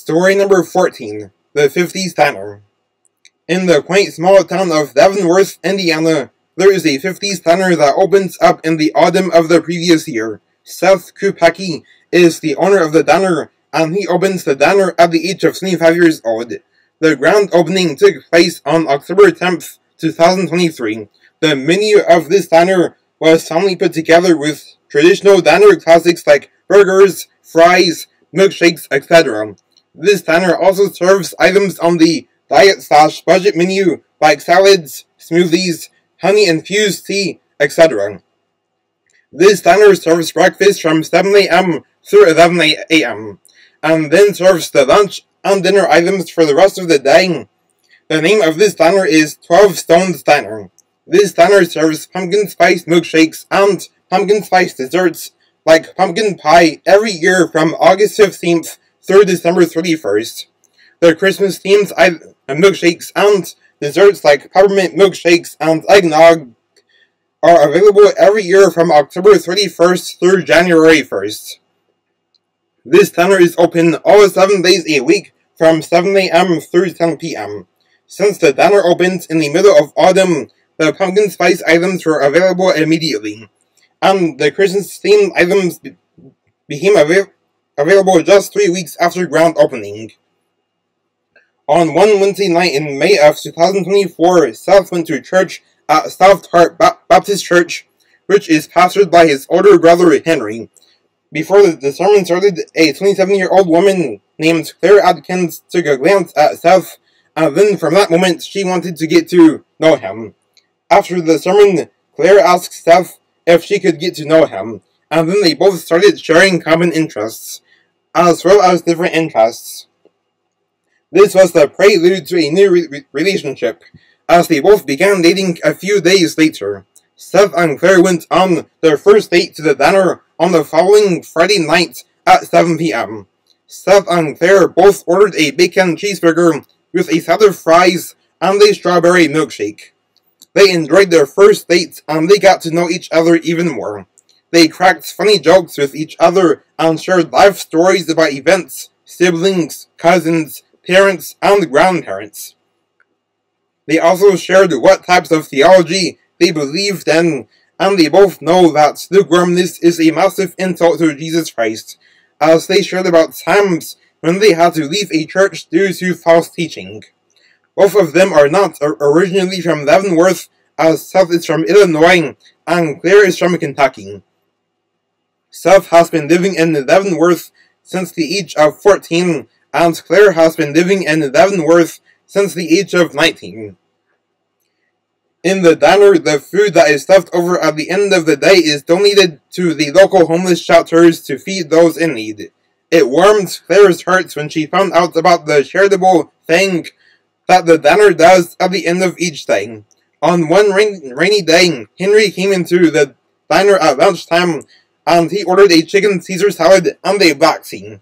Story number 14, The 50s Diner. In the quaint small town of Leavenworth, Indiana, there is a 50s diner that opens up in the autumn of the previous year. Seth Kupecki is the owner of the diner, and he opens the diner at the age of 25 years old. The grand opening took place on October 10th, 2023. The menu of this diner was finally put together with traditional diner classics like burgers, fries, milkshakes, etc. This diner also serves items on the diet/budget menu like salads, smoothies, honey-infused tea, etc. This diner serves breakfast from 7 a.m. through 11 a.m. and then serves the lunch and dinner items for the rest of the day. The name of this diner is 12 Stones Diner. This diner serves pumpkin spice milkshakes and pumpkin spice desserts like pumpkin pie every year from August 15th through December 31st. The Christmas-themed milkshakes and desserts like peppermint milkshakes and eggnog are available every year from October 31st through January 1st. This diner is open all 7 days a week from 7 a.m. through 10 p.m. Since the diner opens in the middle of autumn, the pumpkin spice items were available immediately, and the Christmas-themed items became available just 3 weeks after grand opening. On one Wednesday night in May of 2024, Seth went to church at South Hart Baptist Church, which is pastored by his older brother Henry. Before the sermon started, a 27-year-old woman named Claire Adkins took a glance at Seth, and then from that moment she wanted to get to know him. After the sermon, Claire asked Seth if she could get to know him, and then they both started sharing common interests, as well as different interests. This was the prelude to a new relationship, as they both began dating a few days later. Seth and Claire went on their first date to the diner on the following Friday night at 7 p.m. Seth and Claire both ordered a bacon cheeseburger with a side of fries and a strawberry milkshake. They enjoyed their first date and they got to know each other even more. They cracked funny jokes with each other and shared life stories about events, siblings, cousins, parents, and grandparents. They also shared what types of theology they believed in, and they both know that lukewarmness is a massive insult to Jesus Christ, as they shared about times when they had to leave a church due to false teaching. Both of them are not originally from Leavenworth, as Seth is from Illinois, and Claire is from Kentucky. Seth has been living in Leavenworth since the age of 14, and Claire has been living in Leavenworth since the age of 19. In the diner, the food that is left over at the end of the day is donated to the local homeless shelters to feed those in need. It warmed Claire's heart when she found out about the charitable thing that the diner does at the end of each day. On one rainy day, Henry came into the diner at lunchtime, and he ordered a chicken Caesar salad and a black tea.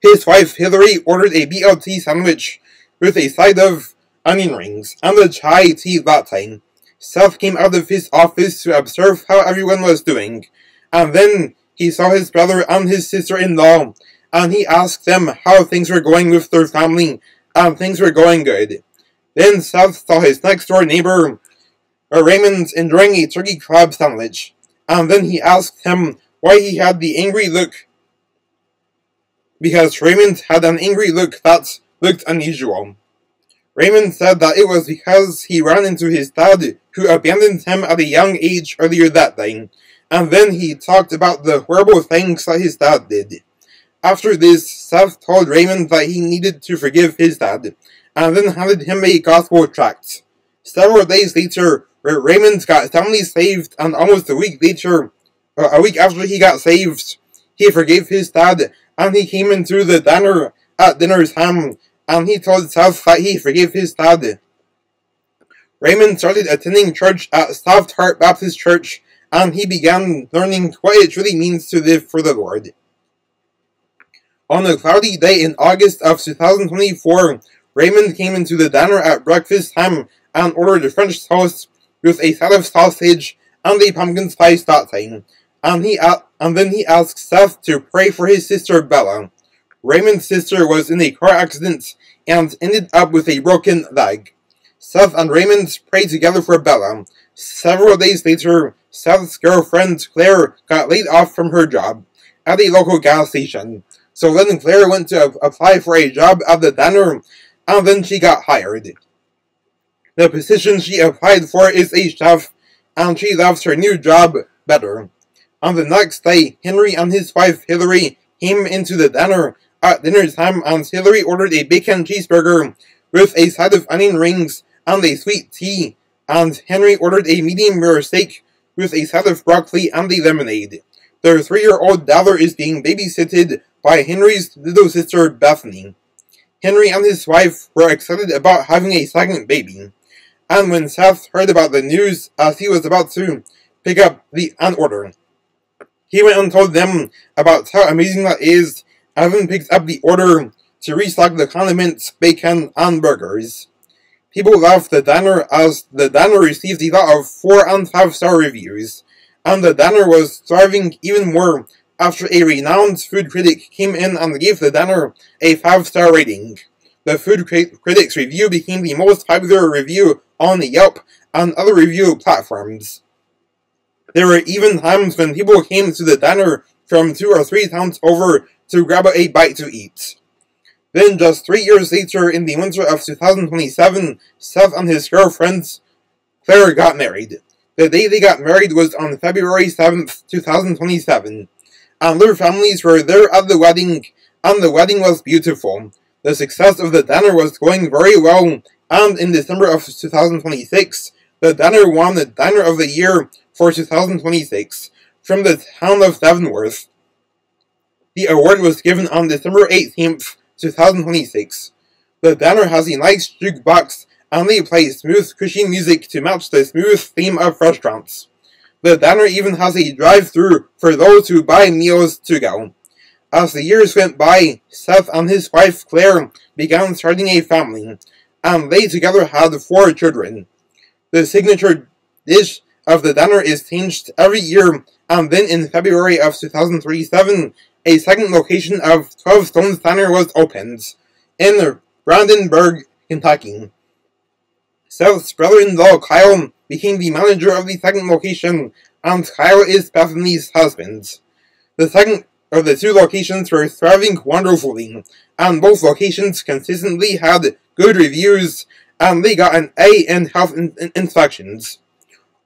His wife Hillary ordered a BLT sandwich with a side of onion rings and a chai tea latte. Seth came out of his office to observe how everyone was doing, and then he saw his brother and his sister-in-law, and he asked them how things were going with their family, and things were going good. Then Seth saw his next-door neighbor, Raymond, enjoying a turkey club sandwich, and then he asked him why he had the angry look, because Raymond had an angry look that looked unusual. Raymond said that it was because he ran into his dad, who abandoned him at a young age earlier that day, and then he talked about the horrible things that his dad did. After this, Seth told Raymond that he needed to forgive his dad, and then handed him a gospel tract. Several days later, Raymond got soundly saved, and almost a week after he got saved, he forgave his dad, and he came into the diner at dinner time, and he told Seth that he forgave his dad. Raymond started attending church at South Hart Baptist Church, and he began learning what it really means to live for the Lord. On a cloudy day in August of 2024, Raymond came into the diner at breakfast time and ordered a French toast with a side of sausage and a pumpkin spice latte, and then he asked Seth to pray for his sister Bella. Raymond's sister was in a car accident and ended up with a broken leg. Seth and Raymond prayed together for Bella. Several days later, Seth's girlfriend Claire got laid off from her job at a local gas station. So then Claire went to apply for a job at the diner, and then she got hired. The position she applied for is a chef, and she loves her new job better. On the next day, Henry and his wife Hillary came into the diner at dinner time, and Hillary ordered a bacon cheeseburger with a side of onion rings and a sweet tea, and Henry ordered a medium rare steak with a side of broccoli and a lemonade. Their 3-year-old daughter is being babysitted by Henry's little sister Bethany. Henry and his wife were excited about having a second baby, and when Seth heard about the news as he was about to pick up an order, he went and told them about how amazing that is, and then picked up the order to restock the condiments, bacon, and burgers. People left the diner as the diner received a lot of 4- and 5-star reviews, and the diner was thriving even more after a renowned food critic came in and gave the diner a 5-star rating. The food critic's review became the most popular review on Yelp and other review platforms. There were even times when people came to the diner from 2 or 3 towns over to grab a bite to eat. Then, just 3 years later, in the winter of 2027, Seth and his girlfriend Claire got married. The day they got married was on February 7th, 2027, and their families were there at the wedding, and the wedding was beautiful. The success of the diner was going very well, and in December of 2026, the diner won the Diner of the Year for 2026 from the town of Leavenworth. The award was given on December 18th, 2026. The diner has a nice jukebox, and they play smooth, cushy music to match the smooth theme of restaurants. The diner even has a drive-thru for those who buy meals to go. As the years went by, Seth and his wife Claire began starting a family, and they together had 4 children. The signature dish of the diner is changed every year, and then in February of 2037, a second location of 12 Stones Diner was opened in Brandenburg, Kentucky. Seth's brother-in-law Kyle became the manager of the second location, and Kyle is Bethany's husband. The 2 locations were thriving wonderfully, and both locations consistently had good reviews, and they got an A in health inspections.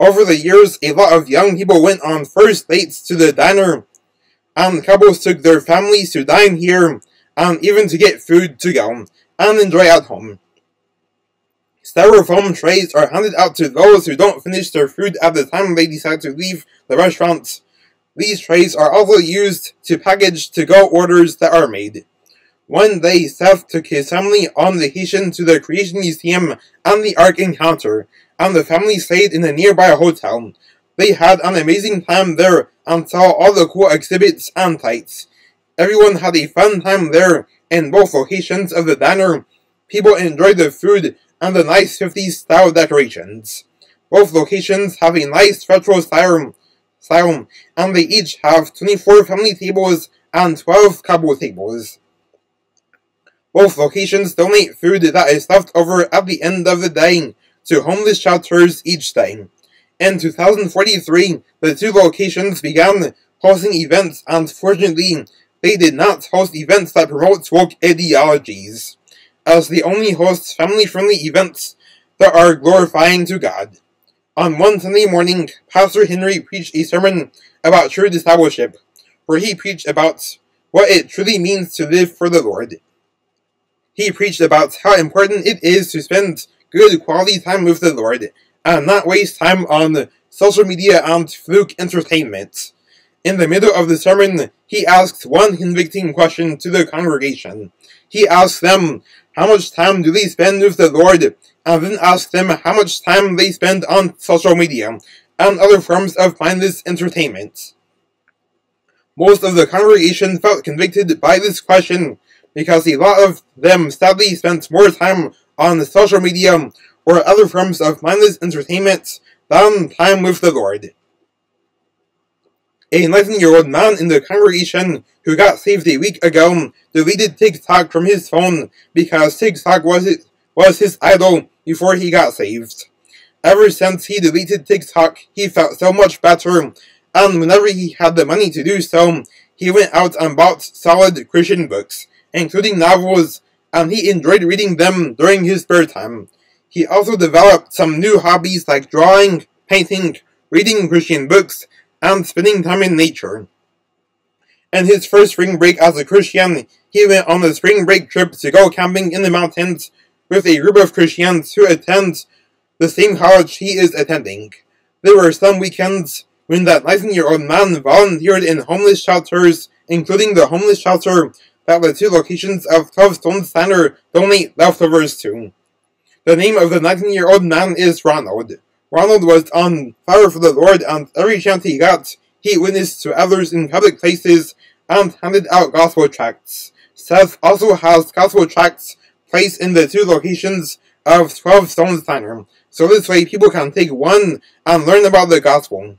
Over the years, a lot of young people went on first dates to the diner, and couples took their families to dine here, and even to get food to go, and enjoy at home. Styrofoam trays are handed out to those who don't finish their food at the time they decide to leave the restaurant. These trays are also used to package to-go orders that are made. One day, Seth took his family on vacation to the Creation Museum and the Ark Encounter, and the family stayed in a nearby hotel. They had an amazing time there and saw all the cool exhibits and sights. Everyone had a fun time there in both locations of the diner. People enjoyed the food and the nice 50s style decorations. Both locations have a nice retro style, and they each have 24 family tables and 12 couple tables. Both locations donate food that is left over at the end of the day to homeless shelters each day. In 2043, the 2 locations began hosting events, and fortunately, they did not host events that promote woke ideologies, as they only host family-friendly events that are glorifying to God. On one Sunday morning, Pastor Henry preached a sermon about true discipleship, where he preached about what it truly means to live for the Lord. He preached about how important it is to spend good quality time with the Lord, and not waste time on social media and fluke entertainment. In the middle of the sermon, he asked one convicting question to the congregation. He asked them, how much time do they spend with the Lord, and then asked them how much time they spend on social media and other forms of mindless entertainment. Most of the congregation felt convicted by this question, because a lot of them sadly spent more time on social media or other forms of mindless entertainment than time with the Lord. A 19-year-old man in the congregation who got saved a week ago deleted TikTok from his phone because TikTok was his idol before he got saved. Ever since he deleted TikTok, he felt so much better, and whenever he had the money to do so, he went out and bought solid Christian books, including novels, and he enjoyed reading them during his spare time. He also developed some new hobbies like drawing, painting, reading Christian books, and spending time in nature. In his first spring break as a Christian, he went on a spring break trip to go camping in the mountains with a group of Christians who attend the same college he is attending. There were some weekends when that 19-year-old man volunteered in homeless shelters, including the homeless shelter that the two locations of 12 Stones Center donate leftovers to. The name of the 19-year-old man is Ronald. Ronald was on fire for the Lord, and every chance he got, he witnessed to others in public places and handed out gospel tracts. Seth also has gospel tracts placed in the two locations of 12 Stones Center, so this way people can take one and learn about the gospel.